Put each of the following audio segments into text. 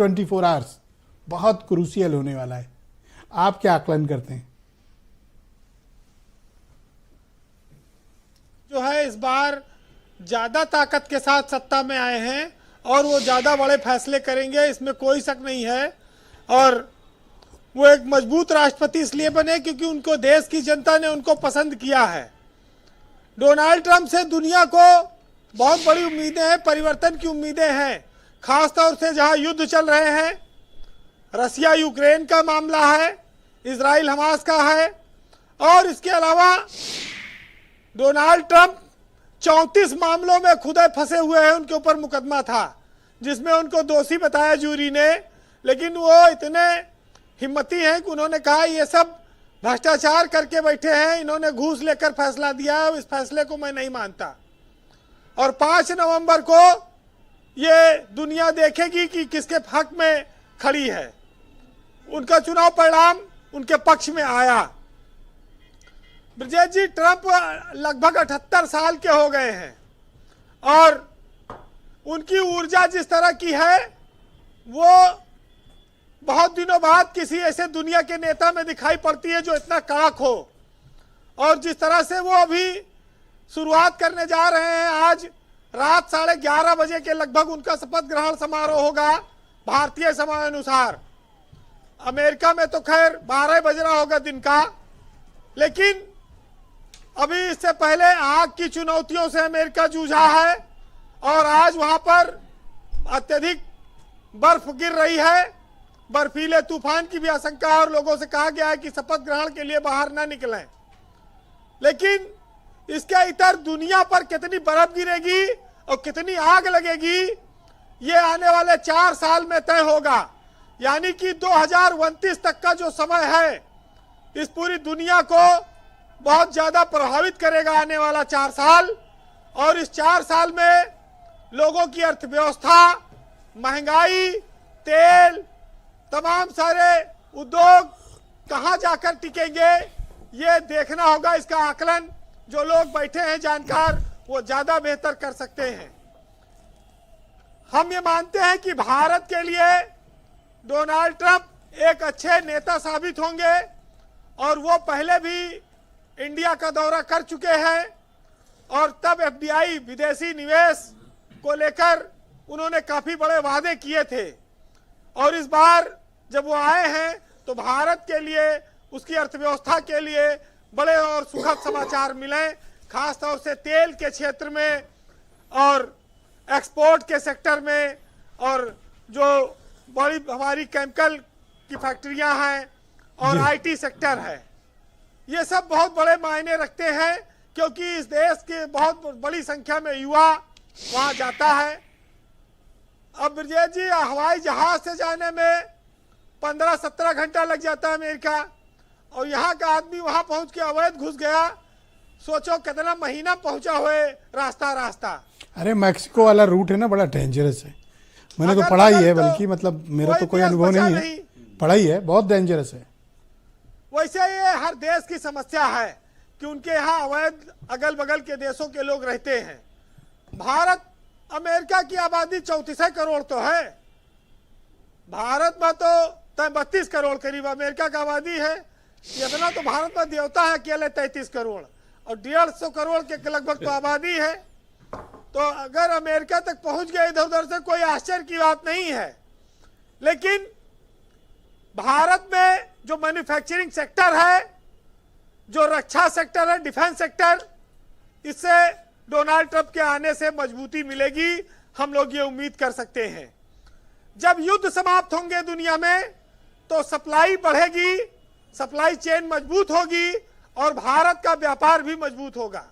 24 hours बहुत crucial होने वाला है। आप क्या आकलन करते हैं? जो है इस बार ज्यादा ताकत के साथ सत्ता में आए हैं और वो ज्यादा बड़े फैसले करेंगे, इसमें कोई शक नहीं है। और वो एक मजबूत राष्ट्रपति इसलिए बने क्योंकि उनको देश की जनता ने उनको पसंद किया है। डोनाल्ड ट्रंप से दुनिया को बहुत बड़ी उम्मीदें हैं, परिवर्तन की उम्मीदें हैं, खासतौर से जहां युद्ध चल रहे हैं, रसिया यूक्रेन का मामला है, इजराइल हमास का है। और इसके अलावा डोनाल्ड ट्रंप 34 मामलों में खुद फंसे हुए हैं, उनके ऊपर मुकदमा था जिसमें उनको दोषी बताया जूरी ने, लेकिन वो इतने हिम्मती हैं कि उन्होंने कहा ये सब भ्रष्टाचार करके बैठे हैं, इन्होंने घूस लेकर फैसला दिया है, इस फैसले को मैं नहीं मानता। और 5 नवंबर को ये दुनिया देखेगी कि किसके हक में खड़ी है। उनका चुनाव परिणाम उनके पक्ष में आया। ब्रजेश जी, ट्रंप लगभग 78 साल के हो गए हैं और उनकी ऊर्जा जिस तरह की है वो बहुत दिनों बाद किसी ऐसे दुनिया के नेता में दिखाई पड़ती है जो इतना कड़क हो। और जिस तरह से वो अभी शुरुआत करने जा रहे हैं, आज रात 11:30 बजे के लगभग उनका शपथ ग्रहण समारोह होगा भारतीय समय अनुसार। अमेरिका में तो खैर 12 बज रहा होगा दिन का, लेकिन अभी इससे पहले आग की चुनौतियों से अमेरिका जूझा है और आज वहां पर अत्यधिक बर्फ गिर रही है, बर्फीले तूफान की भी आशंका है और लोगों से कहा गया है कि शपथ ग्रहण के लिए बाहर ना निकलें। लेकिन इसके इतर दुनिया पर कितनी बर्फ गिरेगी और कितनी आग लगेगी ये आने वाले 4 साल में तय होगा। यानी कि 2029 तक का जो समय है इस पूरी दुनिया को बहुत ज्यादा प्रभावित करेगा आने वाला 4 साल। और इस 4 साल में लोगों की अर्थव्यवस्था, महंगाई, तेल, तमाम सारे उद्योग कहां जाकर टिकेंगे ये देखना होगा। इसका आकलन जो लोग बैठे हैं जानकार वो ज्यादा बेहतर कर सकते हैं। हम ये मानते हैं कि भारत के लिए डोनाल्ड ट्रंप एक अच्छे नेता साबित होंगे और वो पहले भी इंडिया का दौरा कर चुके हैं और तब एफडीआई विदेशी निवेश को लेकर उन्होंने काफी बड़े वादे किए थे। और इस बार जब वो आए हैं तो भारत के लिए, उसकी अर्थव्यवस्था के लिए बड़े और सुखद समाचार मिले, खासतौर से तेल के क्षेत्र में और एक्सपोर्ट के सेक्टर में, और जो बड़ी हमारी केमिकल की फैक्ट्रियां हैं और आईटी सेक्टर है, ये सब बहुत बड़े मायने रखते हैं क्योंकि इस देश के बहुत बड़ी संख्या में युवा वहां जाता है। अब ब्रजेश जी, हवाई जहाज से जाने में 15-17 घंटा लग जाता है अमेरिका, और यहाँ का आदमी वहां पहुंच के अवैध घुस गया, सोचो कितना महीना पहुंचा हुए रास्ता। अरे मैक्सिको वाला रूट है ना, बड़ा डेंजरस है। मैंने तो पढ़ा ही है, बल्कि मतलब मेरा तो कोई अनुभव नहीं है, पढ़ा ही है, बहुत डेंजरस है। वैसे ये हर देश की समस्या है कि उनके यहाँ अवैध अगल बगल के देशों के लोग रहते हैं। भारत, अमेरिका की आबादी 34 करोड़ तो है, भारत में तो 32 करोड़ करीब अमेरिका का आबादी है। इतना तो भारत में देवता है अकेले 33 करोड़ और 150 करोड़ के लगभग तो आबादी है। तो अगर अमेरिका तक पहुंच गए इधर उधर से कोई आश्चर्य की बात नहीं है। लेकिन भारत में जो मैन्युफैक्चरिंग सेक्टर है, जो रक्षा सेक्टर है, डिफेंस सेक्टर, इससे डोनाल्ड ट्रंप के आने से मजबूती मिलेगी, हम लोग ये उम्मीद कर सकते हैं। जब युद्ध समाप्त होंगे दुनिया में तो सप्लाई बढ़ेगी, सप्लाई चेन मजबूत होगी और भारत का व्यापार भी मजबूत होगा।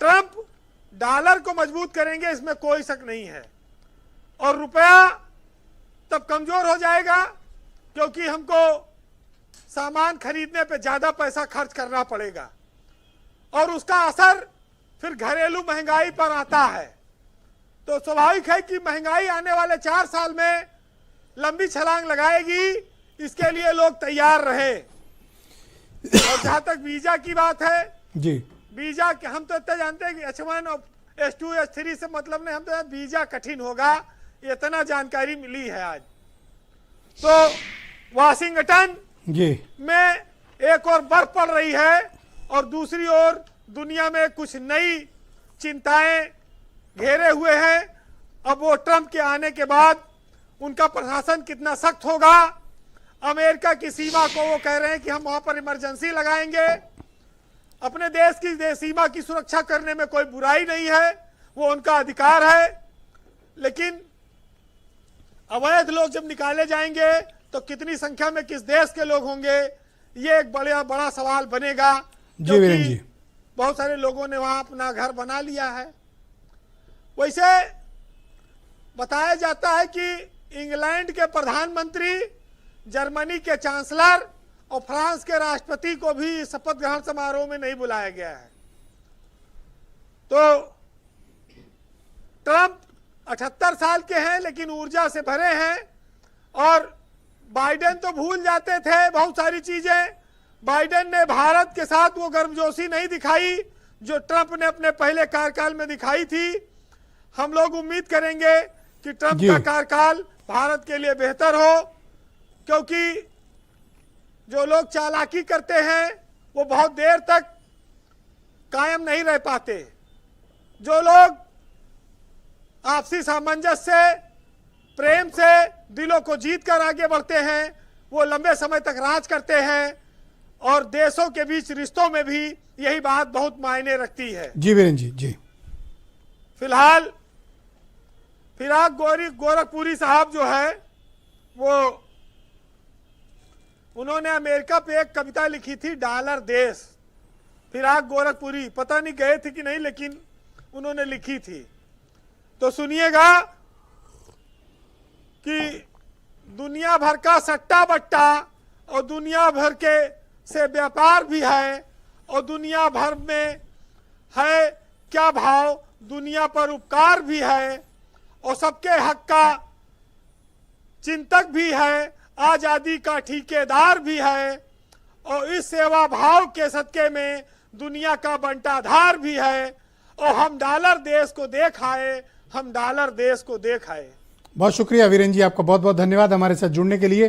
ट्रंप डॉलर को मजबूत करेंगे, इसमें कोई शक नहीं है, और रुपया तब कमजोर हो जाएगा क्योंकि हमको सामान खरीदने पे ज्यादा पैसा खर्च करना पड़ेगा और उसका असर फिर घरेलू महंगाई पर आता है। तो स्वाभाविक है कि महंगाई आने वाले 4 साल में लंबी छलांग लगाएगी, इसके लिए लोग तैयार रहे। और जहां तक वीजा की बात है जी, वीजा हम तो इतना जानते हैं कि H1 और H2 H3 से मतलब नहीं, हम तो वीजा कठिन होगा इतना जानकारी मिली है आज। तो वाशिंगटन जी में एक और बर्फ पड़ रही है और दूसरी ओर दुनिया में कुछ नई चिंताएं घेरे हुए हैं। अब वो ट्रंप के आने के बाद उनका प्रशासन कितना सख्त होगा। अमेरिका की सीमा को वो कह रहे हैं कि हम वहां पर इमरजेंसी लगाएंगे। अपने देश की सीमा की सुरक्षा करने में कोई बुराई नहीं है, वो उनका अधिकार है, लेकिन अवैध लोग जब निकाले जाएंगे तो कितनी संख्या में किस देश के लोग होंगे, ये एक बड़ा सवाल बनेगा। जी वीरेन जी, बहुत सारे लोगों ने वहां अपना घर बना लिया है। वैसे बताया जाता है कि इंग्लैंड के प्रधानमंत्री, जर्मनी के चांसलर और फ्रांस के राष्ट्रपति को भी शपथ ग्रहण समारोह में नहीं बुलाया गया है। तो ट्रंप 78 साल के हैं लेकिन ऊर्जा से भरे हैं, और बाइडेन तो भूल जाते थे बहुत सारी चीजें। बाइडेन ने भारत के साथ वो गर्मजोशी नहीं दिखाई जो ट्रंप ने अपने पहले कार्यकाल में दिखाई थी। हम लोग उम्मीद करेंगे कि ट्रंप का कार्यकाल भारत के लिए बेहतर हो, क्योंकि जो लोग चालाकी करते हैं वो बहुत देर तक कायम नहीं रह पाते। जो लोग आपसी सामंजस्य से, प्रेम से दिलों को जीत कर आगे बढ़ते हैं, वो लंबे समय तक राज करते हैं, और देशों के बीच रिश्तों में भी यही बात बहुत मायने रखती है। जी वीरेन जी, जी फिलहाल फिराक गोरखपुरी साहब जो है वो, उन्होंने अमेरिका पे एक कविता लिखी थी, डॉलर देश। फिराक गोरखपुरी पता नहीं गए थे कि नहीं, लेकिन उन्होंने लिखी थी। तो सुनिएगा कि दुनिया भर का सट्टा बट्टा और दुनिया भर के से व्यापार भी है, और दुनिया भर में है क्या भाव, दुनिया पर उपकार भी है, और सबके हक का चिंतक भी है, आजादी का ठेकेदार भी है, और इस सेवा भाव के सदके में दुनिया का बंटाधार भी है। और हम डॉलर देश को देख आए, हम डॉलर देश को देख आए। बहुत शुक्रिया वीरेन जी, आपका बहुत बहुत धन्यवाद हमारे साथ जुड़ने के लिए।